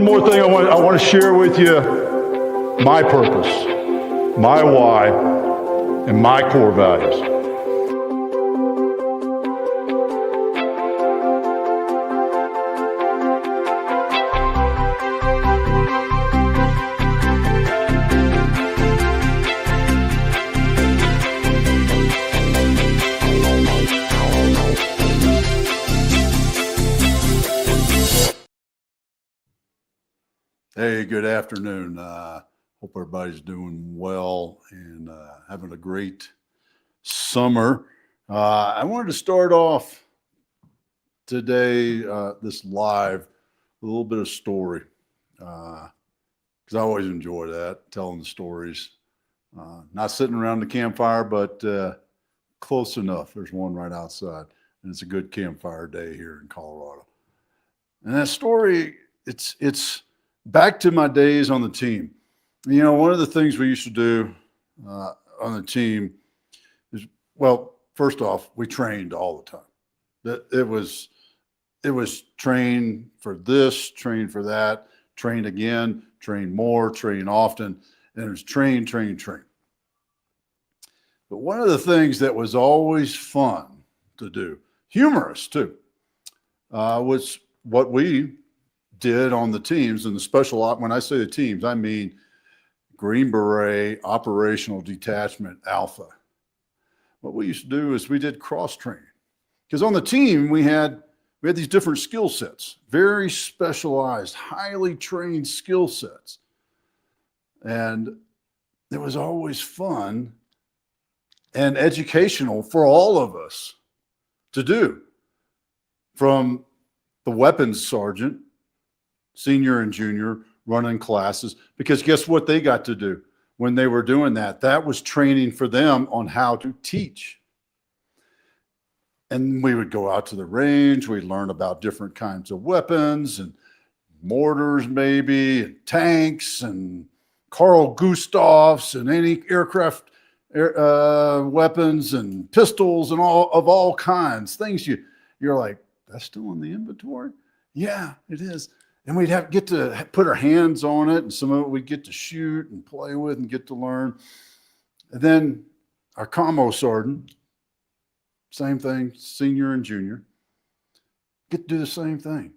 one more thing I want to share with you, my purpose, my why, and my core values. Hey, good afternoon. Hope everybody's doing well and having a great summer. I wanted to start off today, this live, with a little bit of story, because I always enjoy that, telling the stories. Not sitting around the campfire, but close enough. There's one right outside, and it's a good campfire day here in Colorado. And that story, it's back to my days on the team. You know, one of the things we used to do on the team is, well, first off, we trained all the time. It was train for this, train for that, train again, train more, train often, and it was train. But one of the things that was always fun to do, humorous too, was what we did on the teams and the special op. When I say the teams, I mean Green Beret, Operational Detachment, Alpha. What we used to do is we did cross training, because on the team we had these different skill sets, very specialized, highly trained skill sets, and it was always fun and educational for all of us to do, from the weapons sergeant, senior and junior, running classes, because guess what they got to do when they were doing that? That was training for them on how to teach. And we would go out to the range, we'd learn about different kinds of weapons and mortars maybe, and tanks and Carl Gustavs and any aircraft weapons and pistols and all kinds. Things you're like, that's still in the inventory? Yeah, it is. And we'd get to put our hands on it, and some of it we'd get to shoot and play with and get to learn. And then our commo sergeant, same thing, senior and junior, get to do the same thing.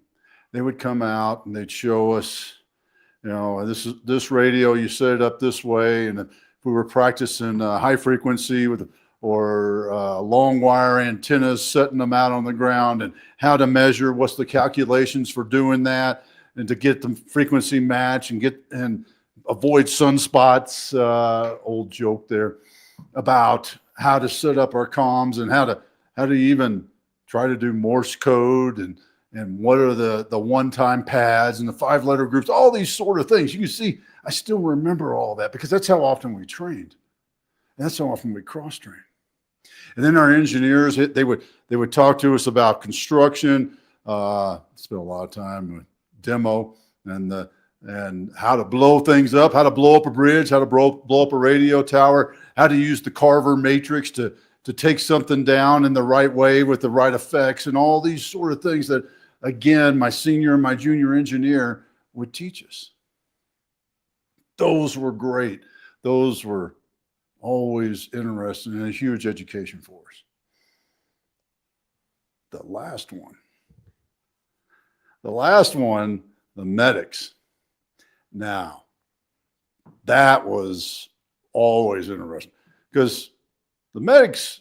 They would come out and they'd show us, you know, this radio, you set it up this way. And if we were practicing high frequency or long wire antennas, setting them out on the ground, and how to measure, what's the calculations for doing that, and to get the frequency match and avoid sunspots, old joke there, about how to set up our comms and how to even try to do Morse code and what are the one-time pads and the 5-letter groups, all these sort of things. You can see, I still remember all that because that's how often we trained. And that's how often we cross-trained. And then our engineers, they would talk to us about construction, spent a lot of time with demo and how to blow things up, how to blow up a bridge, how to blow up a radio tower, how to use the Carver matrix to take something down in the right way with the right effects, and all these sort of things that, again, my senior and my junior engineer would teach us. Those were great. Those were always interesting and a huge education for us. The last one, the medics. Now, that was always interesting, because the medics,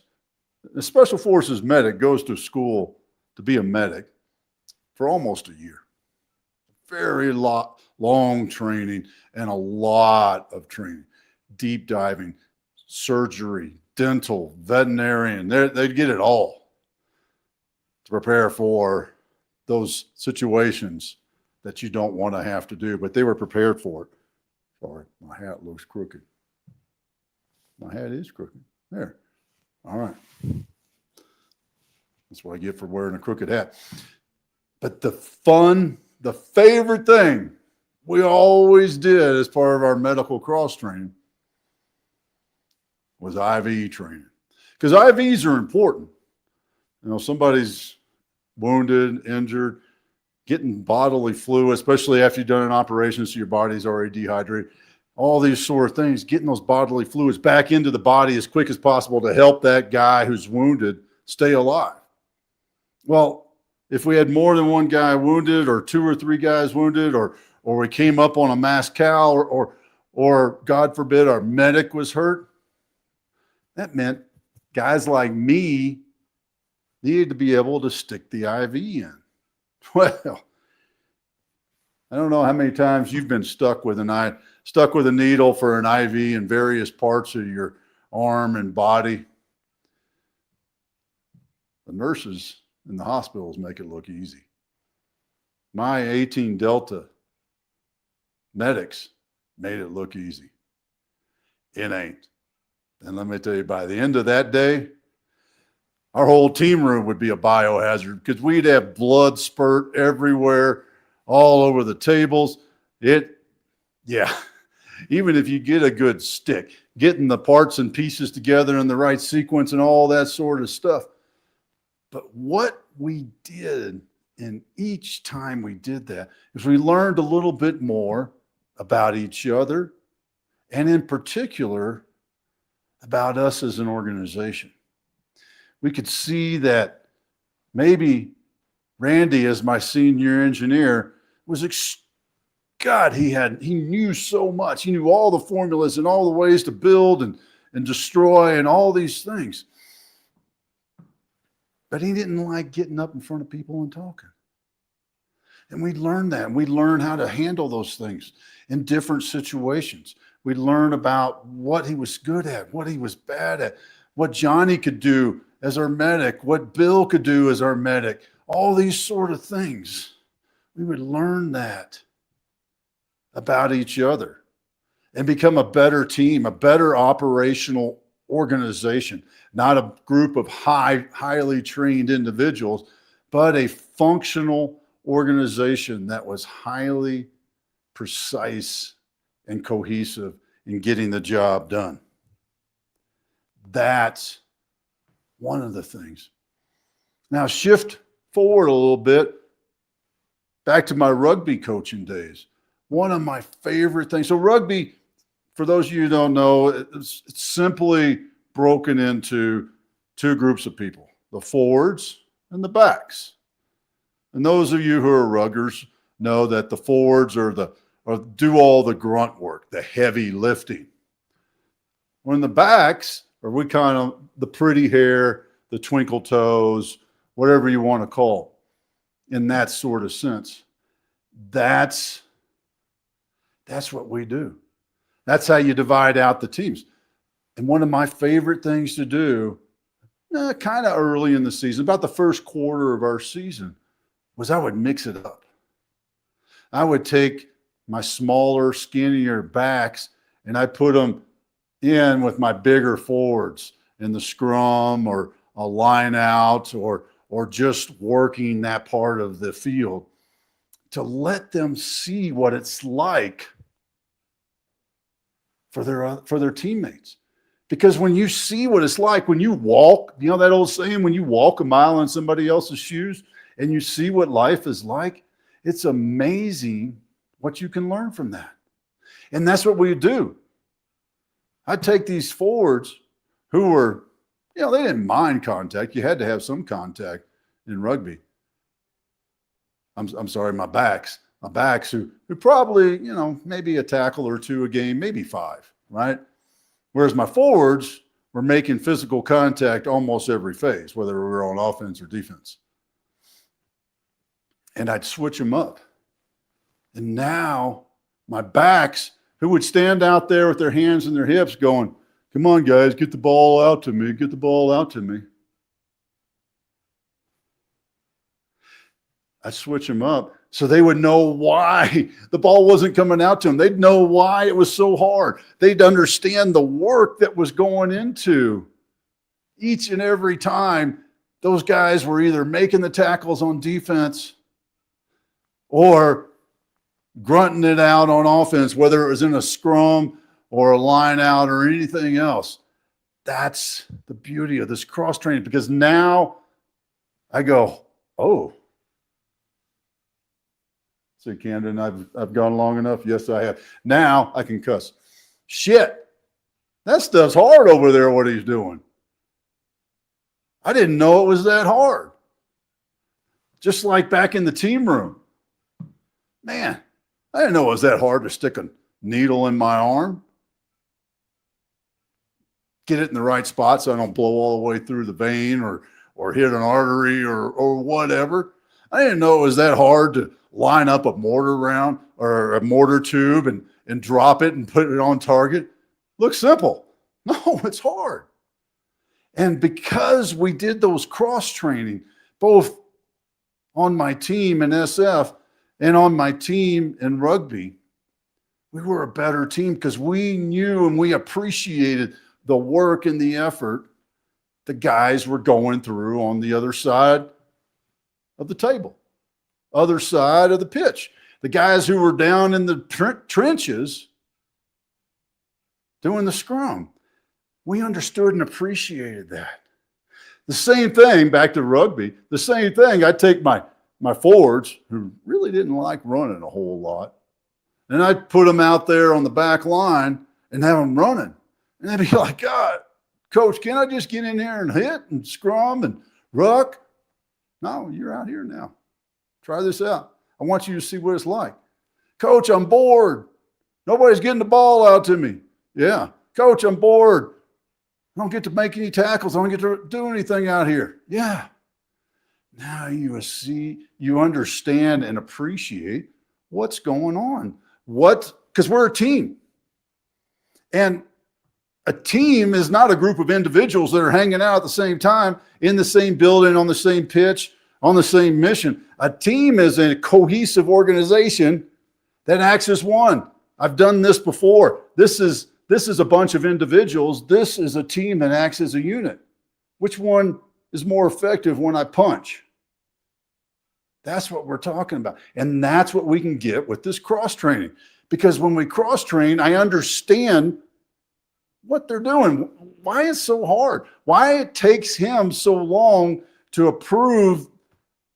the Special Forces medic goes to school to be a medic for almost a year. Very long training and a lot of training, deep diving, surgery, dental, veterinarian. They'd get it all to prepare for those situations that you don't want to have to do, but they were prepared for it. Sorry, my hat looks crooked. My hat is crooked. There. All right. That's what I get for wearing a crooked hat. But the favorite thing we always did as part of our medical cross training was IV training. Because IVs are important. You know, somebody's wounded, injured, getting bodily fluid, especially after you've done an operation, so your body's already dehydrated. All these sort of things, getting those bodily fluids back into the body as quick as possible to help that guy who's wounded stay alive. Well, if we had more than one guy wounded, or 2 or 3 guys wounded, or we came up on a mass cal, or God forbid our medic was hurt, that meant guys like me needed to be able to stick the IV in. Well, I don't know how many times you've been stuck with a needle for an IV in various parts of your arm and body. The nurses in the hospitals make it look easy. My 18 Delta medics made it look easy. It ain't. And let me tell you, by the end of that day, our whole team room would be a biohazard because we'd have blood spurt everywhere, all over the tables. Even if you get a good stick, getting the parts and pieces together in the right sequence and all that sort of stuff. But what we did, and each time we did that, is we learned a little bit more about each other, and in particular, about us as an organization. We could see that maybe Randy, as my senior engineer, was God, he knew so much. He knew all the formulas and all the ways to build and destroy and all these things. But he didn't like getting up in front of people and talking. And we learned that. And we learned how to handle those things in different situations. We learned about what he was good at, what he was bad at, what Johnny could do as our medic, what Bill could do as our medic, all these sort of things. We would learn that about each other and become a better team, a better operational organization, not a group of highly trained individuals, but a functional organization that was highly precise and cohesive in getting the job done. That's one of the things. Now shift forward a little bit, back to my rugby coaching days. One of my favorite things. So rugby, for those of you who don't know, it's simply broken into 2 groups of people, the forwards and the backs. And those of you who are ruggers know that the forwards do all the grunt work, the heavy lifting. When the backs are kind of the pretty hair, the twinkle toes, whatever you want to call it, in that sort of sense. That's what we do. That's how you divide out the teams. And one of my favorite things to do, kind of early in the season, about the first quarter of our season, was I would mix it up. I would take my smaller, skinnier backs and I put them in with my bigger forwards in the scrum or a line out or just working that part of the field to let them see what it's like for their teammates. Because when you see what it's like, when you walk, you know that old saying, when you walk a mile in somebody else's shoes and you see what life is like, it's amazing what you can learn from that. And that's what we do. I take these forwards who were, they didn't mind contact. You had to have some contact in rugby. I'm sorry, my backs who probably, maybe a tackle or 2 a game, maybe 5, right? Whereas my forwards were making physical contact almost every phase, whether we were on offense or defense. And I'd switch them up. And now my backs, who would stand out there with their hands in their hips going, come on, guys, get the ball out to me, get the ball out to me. I'd switch them up so they would know why the ball wasn't coming out to them. They'd know why it was so hard. They'd understand the work that was going into each and every time those guys were either making the tackles on defense or grunting it out on offense, whether it was in a scrum or a line out or anything else. That's the beauty of this cross training, because now I go, oh, Say, Camden, I've gone long enough. Yes, I have. Now I can cuss. Shit. That stuff's hard over there, what he's doing. I didn't know it was that hard. Just like back in the team room. Man, I didn't know it was that hard to stick a needle in my arm. Get it in the right spot so I don't blow all the way through the vein or hit an artery or whatever. I didn't know it was that hard to line up a mortar round or a mortar tube and drop it and put it on target. Looks simple. No, it's hard. And because we did those cross training, both on my team in SF and on my team in rugby, we were a better team because we knew and we appreciated the work and the effort the guys were going through on the other side of the table, other side of the pitch. The guys who were down in the trenches doing the scrum. We understood and appreciated that. The same thing, back to rugby, the same thing, I'd take my forwards, who really didn't like running a whole lot, and I'd put them out there on the back line and have them running. And they'd be like, God, Coach, can I just get in here and hit and scrum and ruck? No, you're out here now. Try this out. I want you to see what it's like. Coach, I'm bored. Nobody's getting the ball out to me. Yeah. Coach, I'm bored. I don't get to make any tackles. I don't get to do anything out here. Yeah. Now you see, you understand and appreciate what's going on. Because we're a team. And a team is not a group of individuals that are hanging out at the same time, in the same building, on the same pitch, on the same mission. A team is a cohesive organization that acts as one. I've done this before. This is a bunch of individuals. This is a team that acts as a unit. Which one is more effective when I punch? That's what we're talking about. And that's what we can get with this cross training. Because when we cross train, I understand what they're doing, why it's so hard, why it takes him so long to approve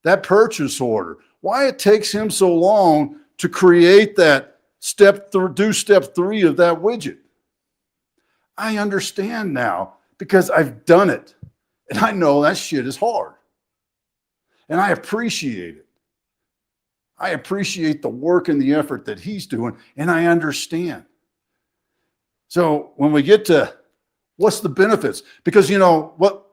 that purchase order, why it takes him so long to create that step 3 of that widget. I understand now because I've done it and I know that shit is hard and I appreciate it. I appreciate the work and the effort that he's doing and I understand. So when we get to what's the benefits, because you know what,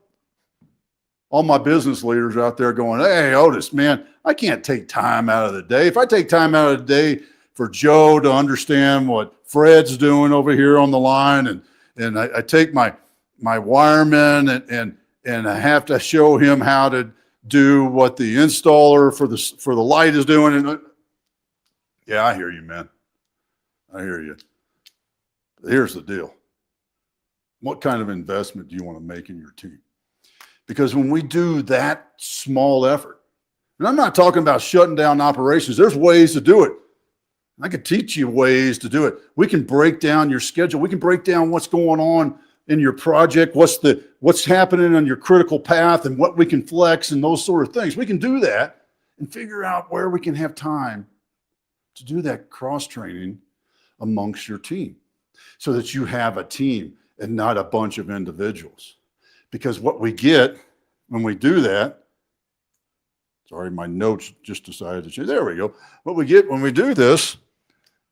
all my business leaders out there going, hey, Otis, man, I can't take time out of the day. If I take time out of the day for Joe to understand what Fred's doing over here on the line, and I take my wireman and I have to show him how to do what the installer for the light is doing. And yeah, I hear you, man. I hear you. Here's the deal. What kind of investment do you want to make in your team? Because when we do that small effort, and I'm not talking about shutting down operations, there's ways to do it. I could teach you ways to do it. We can break down your schedule. We can break down what's going on in your project, what's happening on your critical path and what we can flex and those sort of things. We can do that and figure out where we can have time to do that cross training amongst your team, so that you have a team and not a bunch of individuals. Because what we get when we do that, sorry, my notes just decided to change. There we go. What we get when we do this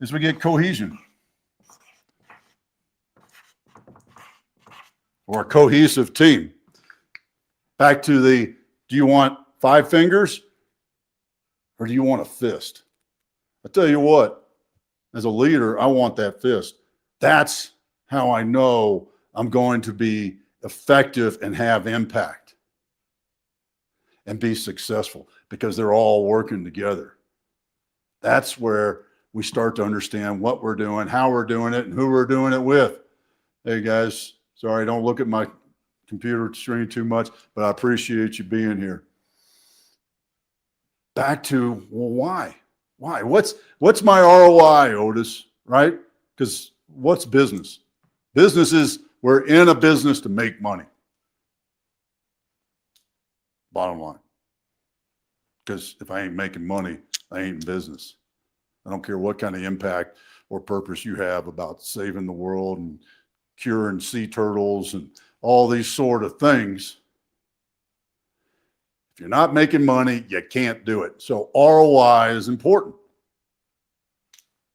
is we get cohesion. Or a cohesive team. Back to do you want 5 fingers or do you want a fist? I tell you what, as a leader, I want that fist. That's how I know I'm going to be effective and have impact and be successful, because they're all working together. That's where we start to understand what we're doing, how we're doing it, and who we're doing it with. Hey guys, sorry, don't look at my computer screen too much, but I appreciate you being here. Back to, well, why? Why? What's my ROI, Otis, right? Because what's business? Business is, we're in a business to make money. Bottom line. Because if I ain't making money, I ain't in business. I don't care what kind of impact or purpose you have about saving the world and curing sea turtles and all these sort of things. If you're not making money, you can't do it. So ROI is important.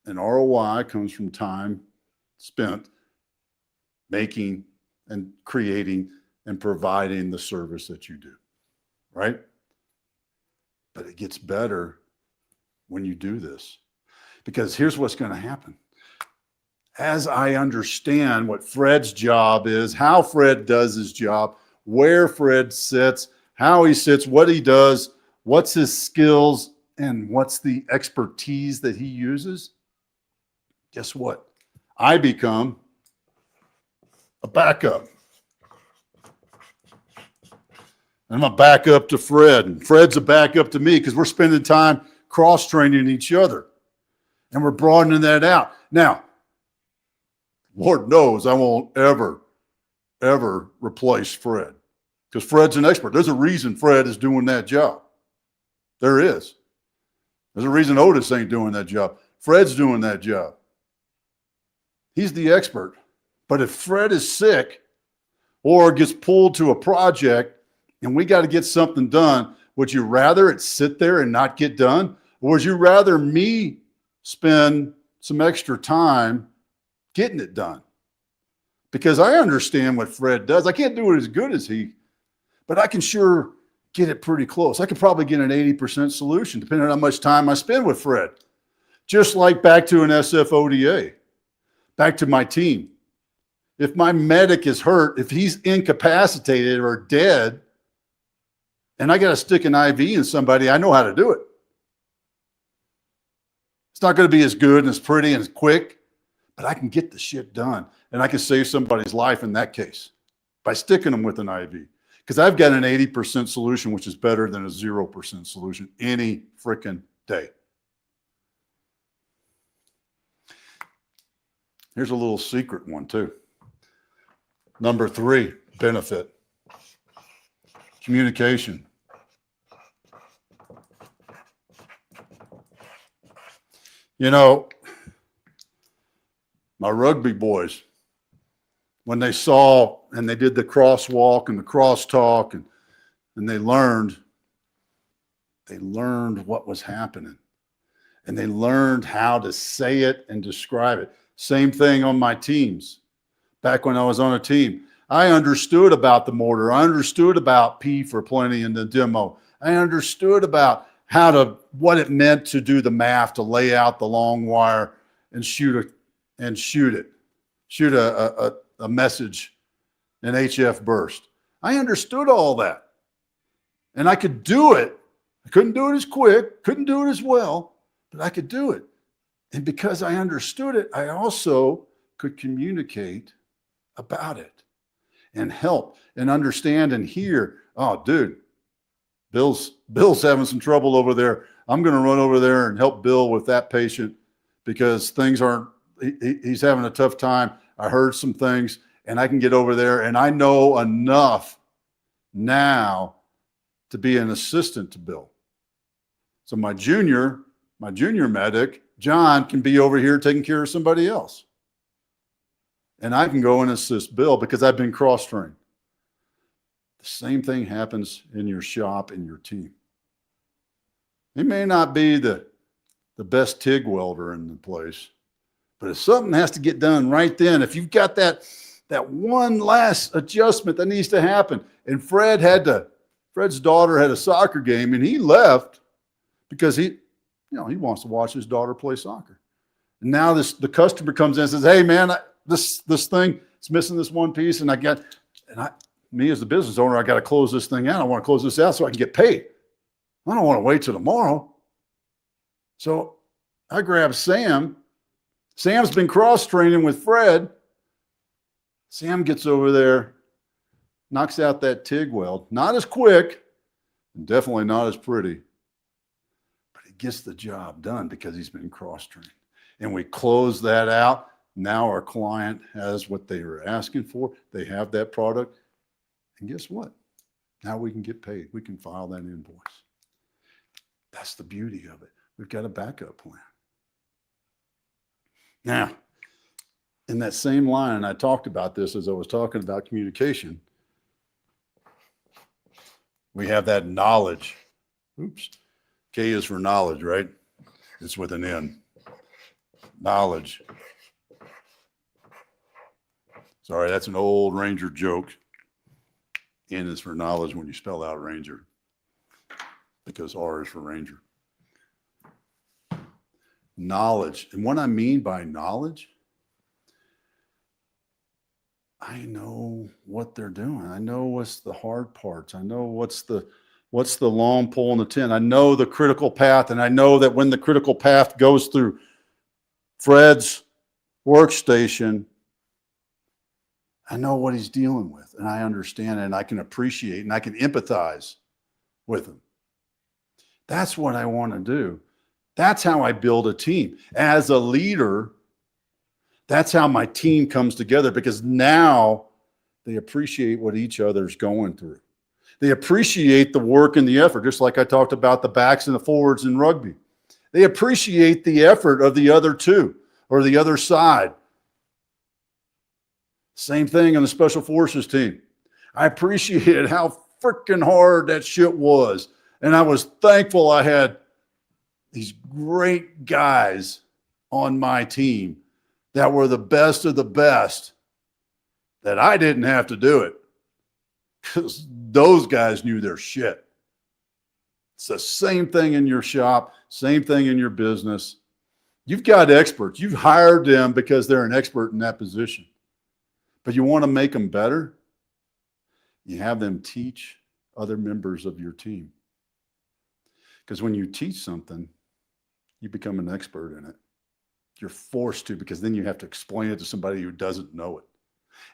And ROI comes from time spent making and creating and providing the service that you do, right? But it gets better when you do this. Because here's what's going to happen. As I understand what Fred's job is, how Fred does his job, where Fred sits, how he sits, what he does, what's his skills, and what's the expertise that he uses, guess what? I become a backup. I'm a backup to Fred, and Fred's a backup to me because we're spending time cross-training each other, and we're broadening that out. Now, Lord knows I won't ever replace Fred because Fred's an expert. There's a reason Fred is doing that job. There is. There's a reason Otis ain't doing that job. Fred's doing that job. He's the expert. But if Fred is sick or gets pulled to a project and we got to get something done, would you rather it sit there and not get done? Or would you rather me spend some extra time getting it done? Because I understand what Fred does. I can't do it as good as he, but I can sure get it pretty close. I could probably get an 80% solution depending on how much time I spend with Fred. Just like back to an SFODA, back to my team. If my medic is hurt, if he's incapacitated or dead, and I got to stick an IV in somebody, I know how to do it. It's not going to be as good and as pretty and as quick, but I can get the shit done. And I can save somebody's life in that case by sticking them with an IV. Because I've got an 80% solution, which is better than a 0% solution any freaking day. Here's a little secret one too. Number 3, benefit. Communication. You know, my rugby boys, when they saw and they did the crosswalk and the crosstalk and they learned what was happening. And they learned how to say it and describe it. Same thing on my teams. Back when I was on a team, I understood about the mortar. I understood about P for plenty in the demo. I understood about what it meant to do the math, to lay out the long wire and shoot a message, an HF burst. I understood all that. And I could do it. I couldn't do it as quick, couldn't do it as well, but I could do it. And because I understood it, I also could communicate about it and help and understand and hear, oh, dude, Bill's having some trouble over there. I'm going to run over there and help Bill with that patient because things aren't, he's having a tough time. I heard some things and I can get over there and I know enough now to be an assistant to Bill. So my junior medic, John, can be over here taking care of somebody else. And I can go and assist Bill because I've been cross-trained. The same thing happens in your shop, in your team. He may not be the best TIG welder in the place, but if something has to get done right then, if you've got that one last adjustment that needs to happen, and Fred's daughter had a soccer game and he left because he wants to watch his daughter play soccer. And now the customer comes in and says, hey man, this thing is missing this one piece and me as the business owner, I got to close this thing out. I want to close this out so I can get paid. I don't want to wait till tomorrow. So I grab Sam. Sam's been cross-training with Fred. Sam gets over there, knocks out that TIG weld. Not as quick, and definitely not as pretty, but he gets the job done because he's been cross-trained. And we close that out. Now our client has what they were asking for. They have that product. And guess what? Now we can get paid. We can file that invoice. That's the beauty of it. We've got a backup plan. Now, in that same line, I talked about this as I was talking about communication. We have that knowledge. Oops. K is for knowledge, right? It's with an N. Knowledge. Sorry, that's an old Ranger joke. N is for knowledge when you spell out Ranger, because R is for Ranger. Knowledge. And what I mean by knowledge, I know what they're doing. I know what's the hard parts. I know what's the long pole in the tent. I know the critical path, and I know that when the critical path goes through Fred's workstation, I know what he's dealing with, and I understand it, and I can appreciate, and I can empathize with him. That's what I want to do. That's how I build a team. As a leader, that's how my team comes together, because now they appreciate what each other's going through. They appreciate the work and the effort, just like I talked about the backs and the forwards in rugby. They appreciate the effort of the other two or the other side. Same thing on the Special Forces team. I appreciated how freaking hard that shit was. And I was thankful I had these great guys on my team that were the best of the best, that I didn't have to do it, because those guys knew their shit. It's the same thing in your shop, same thing in your business. You've got experts. You've hired them because they're an expert in that position. But you want to make them better? You have them teach other members of your team. Because when you teach something, you become an expert in it. You're forced to, because then you have to explain it to somebody who doesn't know it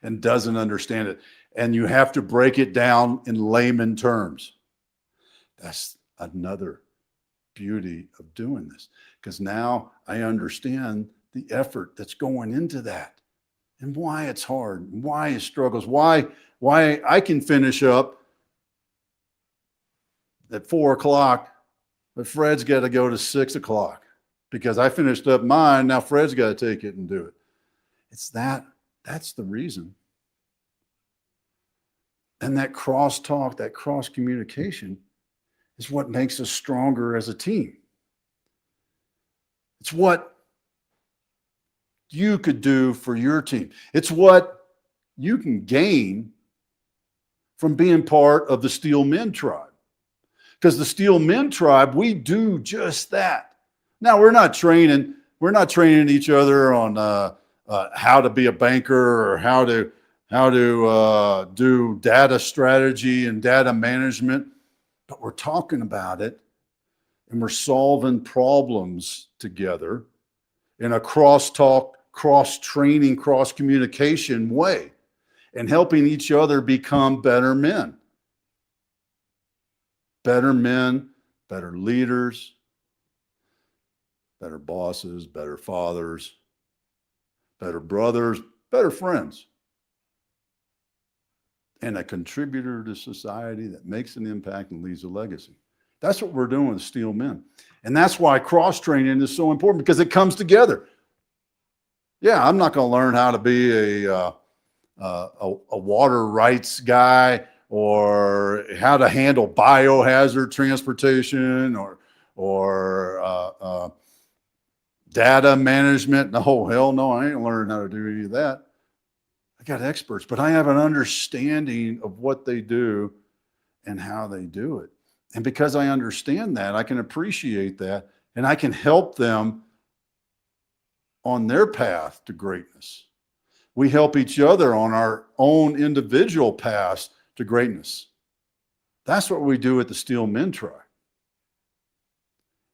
and doesn't understand it. And you have to break it down in layman terms. That's another beauty of doing this, because now I understand the effort that's going into that and why it's hard, why it struggles, why I can finish up at 4 o'clock, but Fred's got to go to 6 o'clock because I finished up mine. Now Fred's got to take it and do it. It's that's the reason. And that cross-talk, that cross-communication is what makes us stronger as a team. It's what you could do for your team. It's what you can gain from being part of the Steel Men tribe. Because the Steel Men tribe, we do just that. Now, we're not training each other on how to be a banker or how to do data strategy and data management, but we're talking about it and we're solving problems together in a cross-talk, cross-training, cross-communication way, and helping each other become better men. Better men, better leaders, better bosses, better fathers, better brothers, better friends, and a contributor to society that makes an impact and leaves a legacy. That's what we're doing with Steel Men. And that's why cross-training is so important, because it comes together. Yeah, I'm not going to learn how to be a water rights guy or how to handle biohazard transportation or data management. No, hell no, I ain't learning how to do any of that. I got experts, but I have an understanding of what they do and how they do it. And because I understand that, I can appreciate that, and I can help them on their path to greatness. We help each other on our own individual paths to greatness. That's what we do at the Steel Men tribe.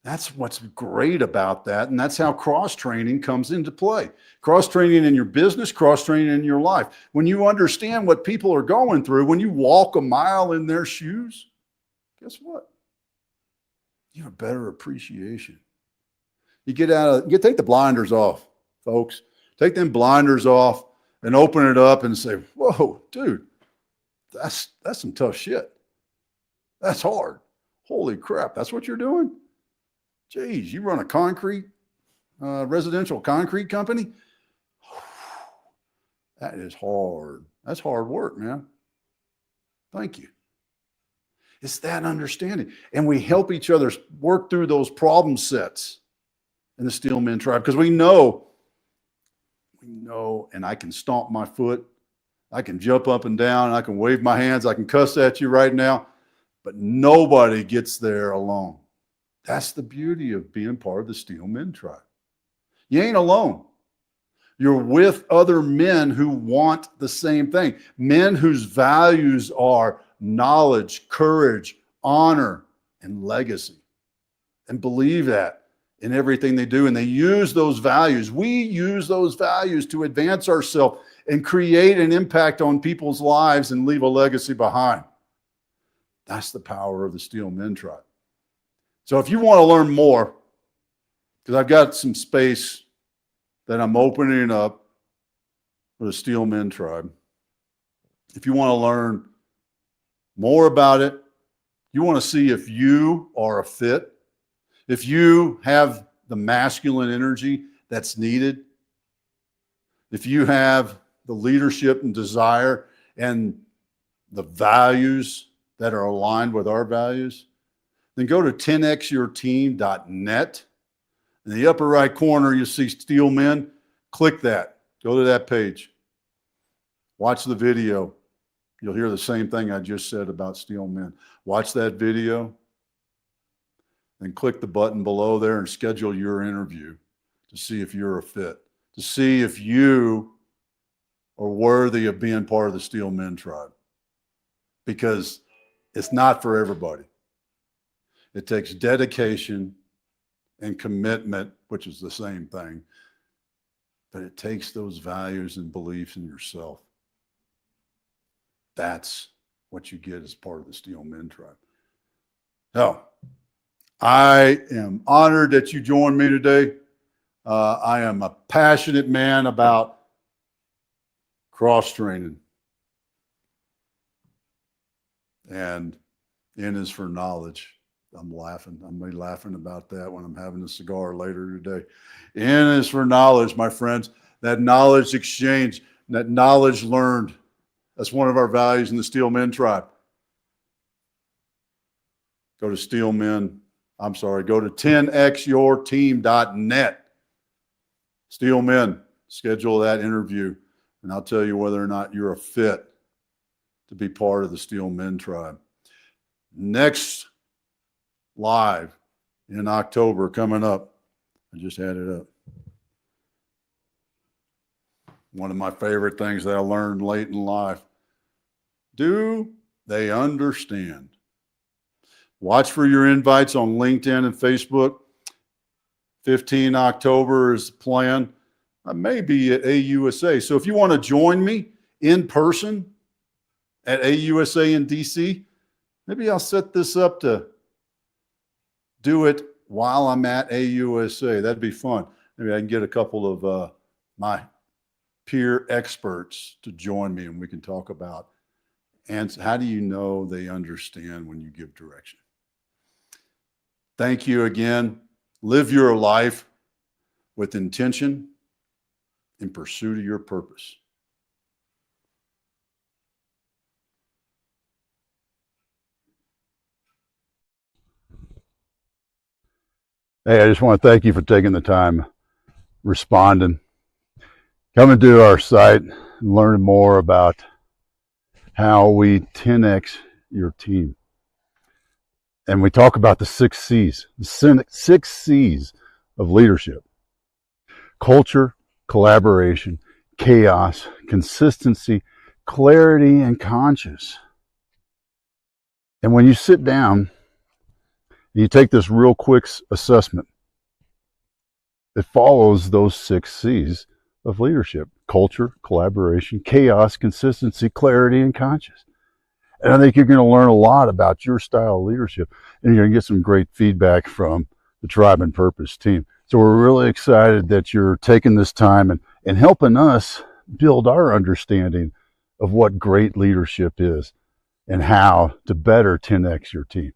That's what's great about that. And that's how cross-training comes into play. Cross-training in your business, cross-training in your life. When you understand what people are going through, when you walk a mile in their shoes, guess what? You have a better appreciation. You take the blinders off, folks. Take them blinders off and open it up and say, whoa, dude, that's some tough shit. That's hard. Holy crap, that's what you're doing? Geez, you run a concrete residential concrete company. That is hard. That's hard work, man. Thank you. It's that understanding. And we help each other work through those problem sets in the Steelman tribe, because we know, and I can stomp my foot, I can jump up and down, I can wave my hands, I can cuss at you right now, but nobody gets there alone. That's the beauty of being part of the Steelman tribe. You ain't alone. You're with other men who want the same thing. Men whose values are knowledge, courage, honor, and legacy. And believe that in everything they do. And they use those values. We use those values to advance ourselves and create an impact on people's lives and leave a legacy behind. That's the power of the Steelman tribe. So if you want to learn more, because I've got some space that I'm opening up for the Steelman tribe. If you want to learn more about it, you want to see if you are a fit, if you have the masculine energy that's needed, if you have the leadership and desire and the values that are aligned with our values, then go to 10xyourteam.net. In the upper right corner, you see Steelmen. Click that. Go to that page. Watch the video. You'll hear the same thing I just said about Steelmen. Watch that video. Then click the button below there and schedule your interview to see if you're a fit, to see if you are worthy of being part of the Steelmen tribe. Because it's not for everybody. It takes dedication and commitment, which is the same thing, but it takes those values and beliefs in yourself. That's what you get as part of the Steelmen tribe. So, I am honored that you joined me today. I am a passionate man about cross training. And N is for knowledge. I'm laughing. I'm going to be laughing about that when I'm having a cigar later today. N is for knowledge, my friends. That knowledge exchange, that knowledge learned. That's one of our values in the Steelmen tribe. Go to go to 10xyourteam.net. Steelmen, schedule that interview, and I'll tell you whether or not you're a fit to be part of the Steelmen tribe. Next live in October coming up. I just had it up. One of my favorite things that I learned late in life. Do they understand? Watch for your invites on LinkedIn and Facebook. 15 October is the plan. I may be at AUSA. So if you want to join me in person at AUSA in DC, maybe I'll set this up to do it while I'm at AUSA. That'd be fun. Maybe I can get a couple of my peer experts to join me and we can talk about, and how do you know they understand when you give direction? Thank you again. Live your life with intention in pursuit of your purpose. Hey, I just want to thank you for taking the time responding. Coming to our site and learning more about how we 10x your team. And we talk about the 6 C's, the 6 C's of leadership: culture, collaboration, chaos, consistency, clarity, and conscience. And when you sit down, you take this real quick assessment. It follows those 6 C's of leadership: culture, collaboration, chaos, consistency, clarity, and conscience. And I think you're going to learn a lot about your style of leadership, and you're going to get some great feedback from the Tribe and Purpose team. So we're really excited that you're taking this time and helping us build our understanding of what great leadership is and how to better 10x your team.